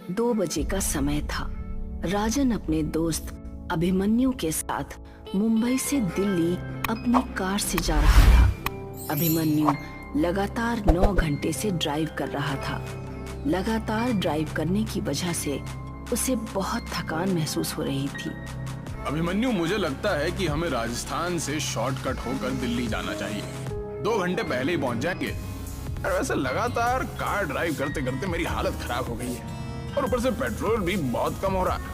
2 बजे का समय था। राजन अपने दोस्त अभिमन्यु के साथ मुंबई से दिल्ली अपनी कार से जा रहा था। अभिमन्यु लगातार 9 घंटे से ड्राइव कर रहा था। लगातार ड्राइव करने की वजह से उसे बहुत थकान महसूस हो रही थी। अभिमन्यु, मुझे लगता है कि हमें राजस्थान से शॉर्टकट होकर दिल्ली जाना चाहिए। 2 घंटे पहले ही पहुंच जाएंगे। और वैसे लगातार कार ड्राइव करते करते मेरी हालत खराब हो गई है और ऊपर से पेट्रोल भी बहुत कम हो रहा है।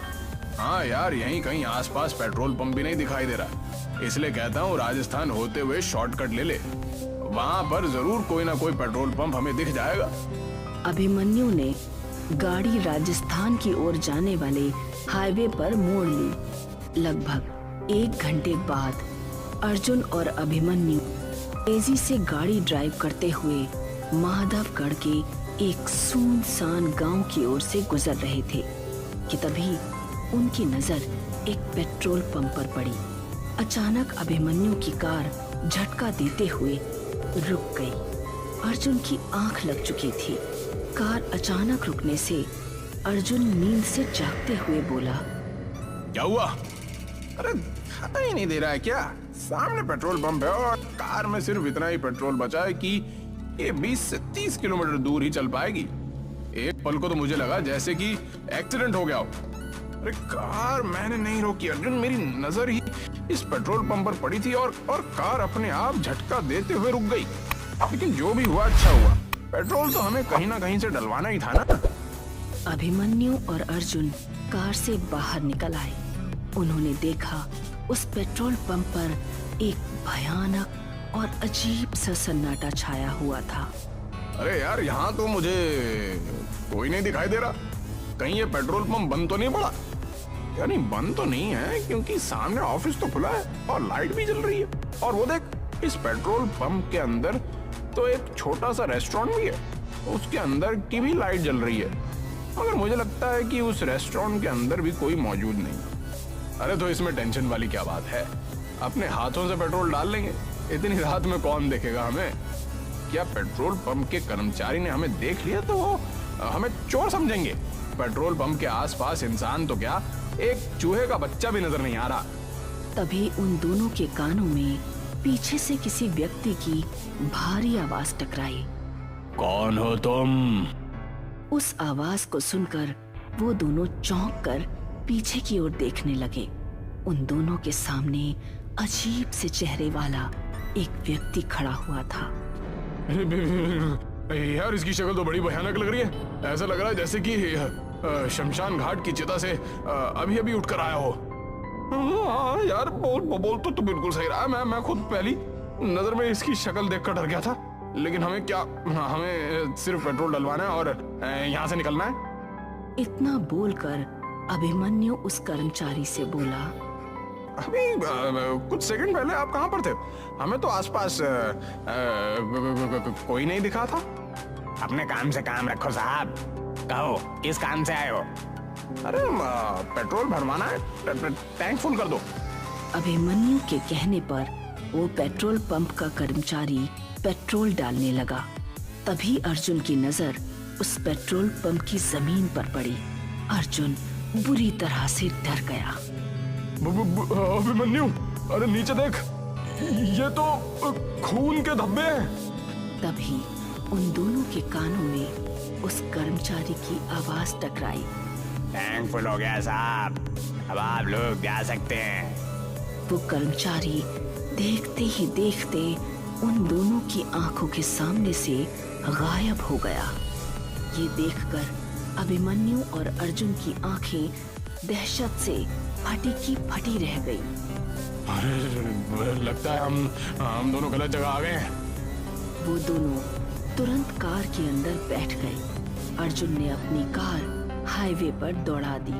हाँ यार, यहीं कहीं आसपास पेट्रोल पंप भी नहीं दिखाई दे रहा, इसलिए कहता हूँ राजस्थान होते हुए शॉर्टकट ले ले। वहाँ पर जरूर कोई ना कोई पेट्रोल पंप हमें दिख जाएगा। अभिमन्यु ने गाड़ी राजस्थान की ओर जाने वाले हाईवे पर मोड़ ली। लगभग 1 घंटे बाद अर्जुन और अभिमन्यु तेजी से गाड़ी ड्राइव करते हुए माधवगढ़ के एक सुनसान गांव की ओर से गुजर रहे थे कि तभी उनकी नजर एक पेट्रोल पंप पर पड़ी। अचानक अभिमन्यु की कार झटका देते हुए रुक गई। अर्जुन की आंख लग चुकी थी। कार अचानक रुकने से अर्जुन नींद से जागते हुए बोला, क्या हुआ? अरे दिखाई ही नहीं दे रहा है क्या? सामने पेट्रोल पंप है और कार में सिर्फ इतना ही पेट्रोल बचा है कि ये 20 से 30 किलोमीटर दूर ही चल पाएगी। एक पल को तो मुझे लगा जैसे कि एक्सीडेंट हो गया हो। अरे कार मैंने नहीं रोकी अर्जुन, मेरी नजर ही इस पेट्रोल पंप पर पड़ी थी और कार अपने आप झटका देते हुए रुक गई। लेकिन जो भी हुआ अच्छा हुआ, पेट्रोल तो हमें कहीं ना कहीं से डलवाना ही था ना। अभिमन्यु और अर्जुन कार से बाहर निकल आए। उन्होंने देखा उस पेट्रोल पंप पर एक भयानक और अजीब सा सन्नाटा छाया हुआ था। अरे यार, यहाँ तो मुझे कोई नहीं दिखाई दे रहा। कहीं ये पेट्रोल पंप बंद तो नहीं पड़ा? यानी बंद तो नहीं है, क्योंकि सामने ऑफिस तो खुला है और लाइट भी जल रही है। और वो देख, इस पेट्रोल पंप के अंदर तो एक छोटा सा रेस्टोरेंट भी है, उसके अंदर की भी लाइट जल रही है। मगर मुझे लगता है कि उस रेस्टोरेंट के अंदर भी कोई मौजूद नहीं। अरे तो इसमें टेंशन वाली क्या बात है? अपने हाथों से पेट्रोल डाल लेंगे। इतनी रात में कौन देखेगा हमें? क्या पेट्रोल पंप के कर्मचारी ने हमें देख लिया तो वो हमें चोर समझेंगे? पेट्रोल पंप के आसपास इंसान तो क्या, एक चूहे का बच्चा भी नजर नहीं आ रहा। तभी उन दोनों के कानों में पीछे से किसी व्यक्ति की भारी आवाज टकराई। कौन हो तुम? उस आवाज को सुनकर वो दोनों चौंक कर पीछे की ओर देखने लगे। उन दोनों के सामने अजीब से चेहरे वाला एक व्यक्ति खड़ा हुआ था। यार, इसकी शक्ल तो बड़ी भयानक लग रही है। ऐसा लग रहा है जैसे कि शमशान घाट की चिता से अभी अभी उठकर आया हो। हाँ यार, बोल तो तू बिल्कुल सही रहा। मैं खुद पहली नजर में इसकी शक्ल देखकर डर गया था। लेकिन हमें क्या, हमें सिर्फ पेट्रोल डलवाना है और यहाँ से निकलना है। इतना बोलकर अभिमन्यु उस कर्मचारी से बोला, अभी कुछ सेकंड पहले आप कहाँ पर थे? हमें तो आसपास कोई नहीं दिखा था। अपने काम से काम रखो साहब। कहो, किस काम से आए हो? अरे पेट्रोल भरवाना है, टैंक फुल कर दो। अभिमन्यु के कहने पर वो पेट्रोल पंप का कर्मचारी पेट्रोल डालने लगा। तभी अर्जुन की नजर उस पेट्रोल पंप की जमीन पर पड़ी। अर्जुन बुरी तरह से डर गया। अभिमन्यु, अरे नीचे देख, ये तो खून के धब्बे हैं। तभी उन दोनों के कानों में उस कर्मचारी की आवाज टकराई। टैंक फुल हो गया साहब, अब आप लोग जा सकते हैं। वो कर्मचारी देखते ही देखते उन दोनों की आंखों के सामने से गायब हो गया। ये देखकर अभिमन्यु और अर्जुन की आंखें दहशत से फटी की फटी रह गई। अरे लगता है हम दोनों गलत जगह आ गए हैं। वो दोनों तुरंत कार के अंदर बैठ गए। अर्जुन ने अपनी कार हाईवे पर दौड़ा दी।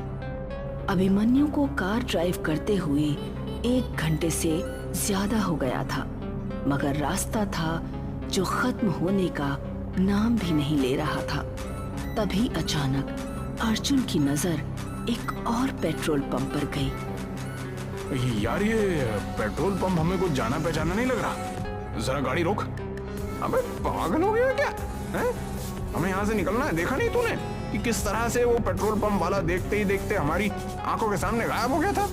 अभिमन्यु को कार ड्राइव करते हुए 1 घंटे से ज्यादा हो गया था, मगर रास्ता था जो खत्म होने का नाम भी नहीं ले रहा था। तभी अचानक अर्जुन की नजर एक और पेट्रोल पंप पर गई। यार, ये पेट्रोल पंप हमें कुछ जाना पहचाना नहीं लग रहा। जरा गाड़ी रोक। अबे पागल हो गया क्या? हैं? हमें यहाँ से निकलना है, देखा नहीं तूने? कि किस तरह से वो पेट्रोल पंप वाला देखते ही देखते हमारी आंखों के सामने गायब हो गया था।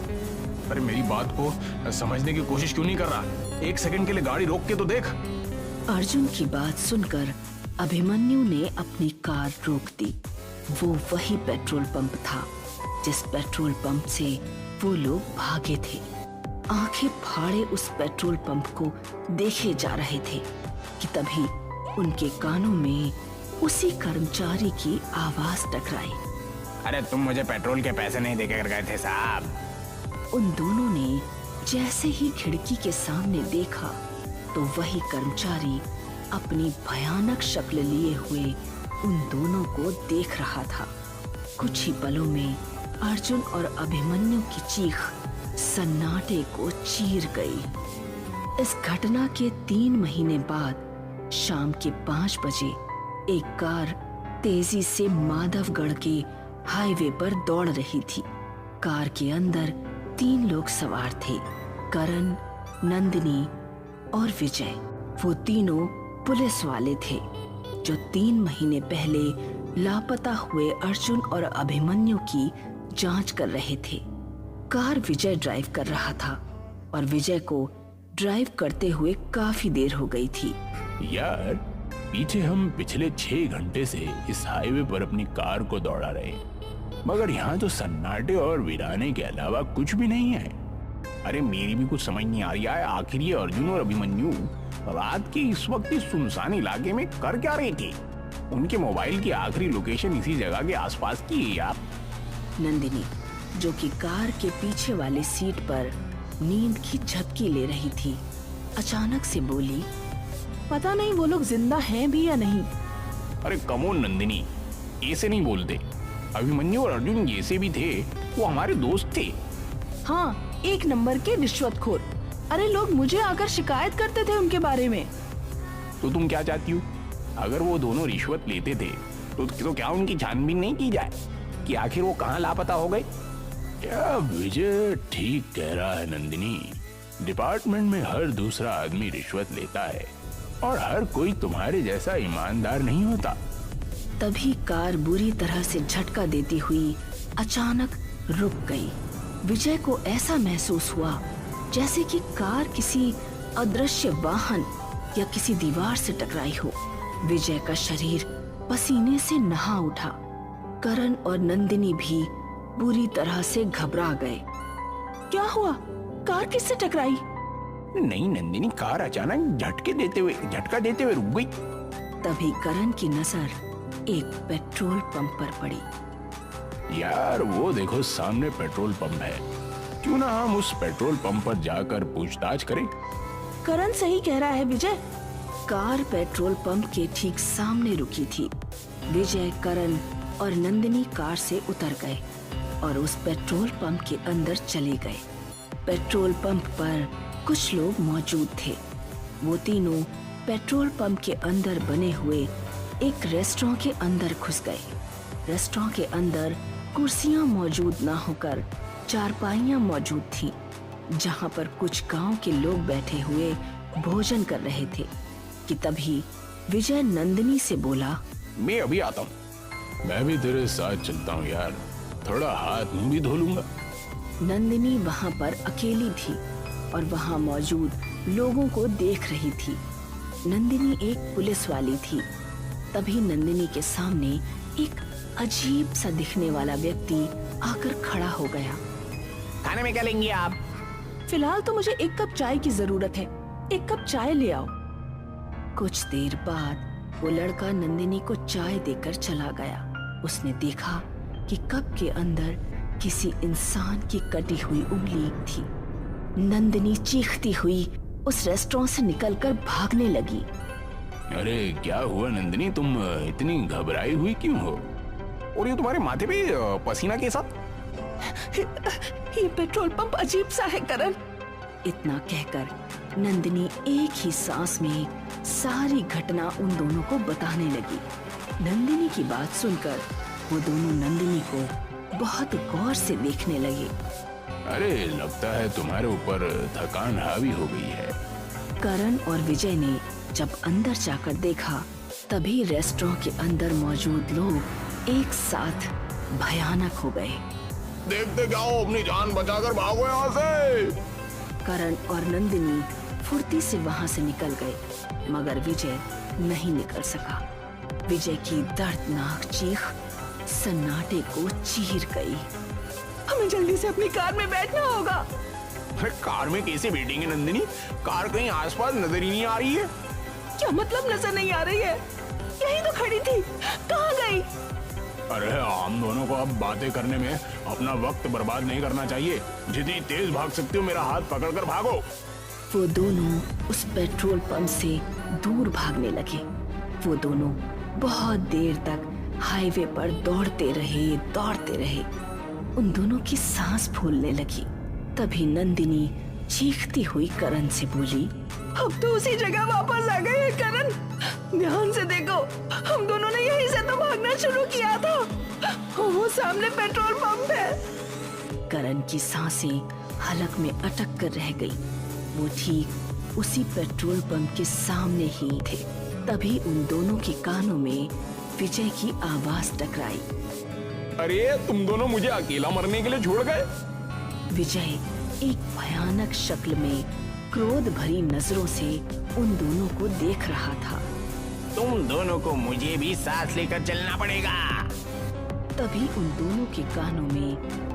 अरे मेरी बात को समझने की कोशिश क्यों नहीं कर रहा? एक सेकंड के लिए गाड़ी रोक के तो देख। अर्जुन की बात सुनकर अभिमन्यु ने अपनी कार रोक दी। वो वही पेट्रोल पंप था जिस पेट्रोल पंप से वो लोग भागे थे। आंखें फाड़े उस पेट्रोल पंप को देखे जा रहे थे कि तभी उनके कानों में उसी कर्मचारी की आवाज टकराई। अरे तुम मुझे पेट्रोल के पैसे नहीं देकर गए थे साहब। उन दोनों ने जैसे ही खिड़की के सामने देखा तो वही कर्मचारी अपनी भयानक शक्ल लिए हुए उन दोनों को देख रहा था। कुछ ही पलों में अर्जुन और अभिमन्यु की चीख सन्नाटे को चीर गई। इस घटना के 3 महीने बाद शाम के 5 बजे एक कार तेजी से माधवगढ़ के हाईवे पर दौड़ रही थी। कार के अंदर 3 लोग सवार थे, करण, नंदिनी और विजय। वो तीनों पुलिस वाले थे जो 3 महीने पहले लापता हुए अर्जुन और अभिमन्यु की जांच कर रहे थे। कार विजय ड्राइव कर रहा था और विजय को ड्राइव करते हुए काफी देर हो गई थी। यार, पीछे हम पिछले 6 घंटे से इस हाईवे पर अपनी कार को दौड़ा रहे, मगर यहाँ तो सन्नाटे और वीराने के अलावा कुछ भी नहीं है। अरे मेरी भी कुछ समझ नहीं आ रही है, आखिर ये अर्जुन और अभिमन्यु रात के इस वक्त इस सुनसान इलाके में कर क्या रही थी? उनके मोबाइल की आखिरी लोकेशन इसी जगह के आसपास की है यार। नंदिनी, जो कि कार के पीछे वाली सीट पर नींद की झपकी ले रही थी, अचानक से बोली, पता नहीं वो लोग जिंदा हैं भी या नहीं। अरे कमोन नंदिनी, ऐसे नहीं बोलते। अभिमन्यु और अर्जुन जैसे भी थे, वो हमारे दोस्त थे। हाँ, 1 नंबर के रिश्वतखोर। अरे लोग मुझे आकर शिकायत करते थे उनके बारे में। तो तुम क्या चाहती हो? अगर वो दोनों रिश्वत लेते थे तो क्या उनकी छानबीन नहीं की जाए कि आखिर वो कहाँ लापता हो गए? क्या विजय ठीक कह रहा है नंदिनी। डिपार्टमेंट में हर दूसरा आदमी रिश्वत लेता है और हर कोई तुम्हारे जैसा ईमानदार नहीं होता। तभी कार बुरी तरह से झटका देती हुई अचानक रुक गई। विजय को ऐसा महसूस हुआ जैसे कि कार किसी अदृश्य वाहन या किसी दीवार से टकराई हो। विजय का शरीर पसीने से नहा उठा। करण और नंदिनी भी बुरी तरह से घबरा गए। क्या हुआ? कार किससे टकराई? नहीं नंदिनी, कार अचानक झटका देते हुए रुक गई। तभी करण की नजर एक पेट्रोल पंप पर पड़ी। यार वो देखो, सामने पेट्रोल पंप है। क्यों ना हम उस पेट्रोल पंप पर जाकर पूछताछ करें? करण सही कह रहा है विजय। कार पेट्रोल पंप के ठीक सामने रुकी थी। विजय, करण और नंदिनी कार से उतर गए और उस पेट्रोल पंप के अंदर चले गए। पेट्रोल पंप पर कुछ लोग मौजूद थे। वो तीनों पेट्रोल पंप के अंदर बने हुए एक रेस्टोरेंट के अंदर घुस गए। रेस्टोरेंट के अंदर कुर्सियां मौजूद ना होकर चारपाइयां मौजूद थीं, जहां पर कुछ गांव के लोग बैठे हुए भोजन कर रहे थे कि तभी विजय नंदिनी से बोला, मैं अभी आता हूँ। मैं भी तेरे साथ चलता हूँ यार, थोड़ा हाथ मुंह भी धो लूंगा। नंदिनी वहां पर अकेली थी और वहां मौजूद लोगों को देख रही थी। नंदिनी एक पुलिस वाली थी। तभी नंदिनी के सामने एक अजीब सा दिखने वाला व्यक्ति आकर खड़ा हो गया। खाने में क्या लेंगी आप? फिलहाल तो मुझे 1 कप चाय की जरूरत है। 1 कप चाय ले आओ। कुछ देर बाद वो लड़का नंदिनी को चाय देकर चला गया। उसने देखा कि कप के अंदर किसी इंसान की कटी हुई उंगली थी। नंदिनी चीखती हुई उस रेस्टोरेंट से निकलकर भागने लगी। अरे क्या हुआ नंदिनी, तुम इतनी घबराई हुई क्यों हो? और ये तुम्हारे माथे पे पसीना के साथ? ये पेट्रोल पंप अजीब सा है करण। इतना कहकर नंदिनी एक ही सांस में सारी घटना उन दोनों को बताने लगी। नंदिनी की बात सुनकर वो दोनों नंदिनी को बहुत गौर से देखने लगे। अरे लगता है तुम्हारे ऊपर थकान हावी हो गई है। करण और विजय ने जब अंदर जाकर देखा, तभी रेस्टोरेंट के अंदर मौजूद लोग एक साथ भयानक हो गए। देखते क्या हो, अपनी जान बचाकर भागो यहाँ से। करण और नंदिनी फुर्ती से वहां से निकल गए, मगर विजय नहीं निकल सका। विजय की दर्दनाक चीख सन्नाटे को चीर गई। हमें जल्दी से अपनी कार में बैठना होगा। अरे कार में कैसे बैठेंगे नंदिनी? कार कहीं आसपास नजर ही नहीं आ रही है। क्या मतलब नजर नहीं आ रही है? यही तो खड़ी थी, कहाँ गई? अरे हम दोनों को अब बातें करने में अपना वक्त बर्बाद नहीं करना चाहिए। जितनी तेज भाग सकते हो मेरा हाथ पकड़कर भागो। वो दोनों उस पेट्रोल पंप से दूर भागने लगे। वो दोनों बहुत देर तक हाईवे पर दौड़ते रहे। उन दोनों की सांस फूलने लगी। तभी नंदिनी चीखती हुई करण से बोली, अब तो उसी जगह वापस आ गए हैं करण। ध्यान से देखो, हम दोनों ने यहीं से तो भागना शुरू किया था। वो सामने पेट्रोल पंप है। करण की सांसें हलक में अटक कर रह गई। वो ठीक उसी पेट्रोल पंप के सामने ही थे। तभी उन दोनों के कानों में विजय की आवाज टकराई। अरे तुम दोनों मुझे अकेला मरने के लिए छोड़ गए? विजय एक भयानक शक्ल में क्रोध भरी नजरों से उन दोनों को देख रहा था। तुम दोनों को मुझे भी साथ लेकर चलना पड़ेगा। तभी उन दोनों के कानों में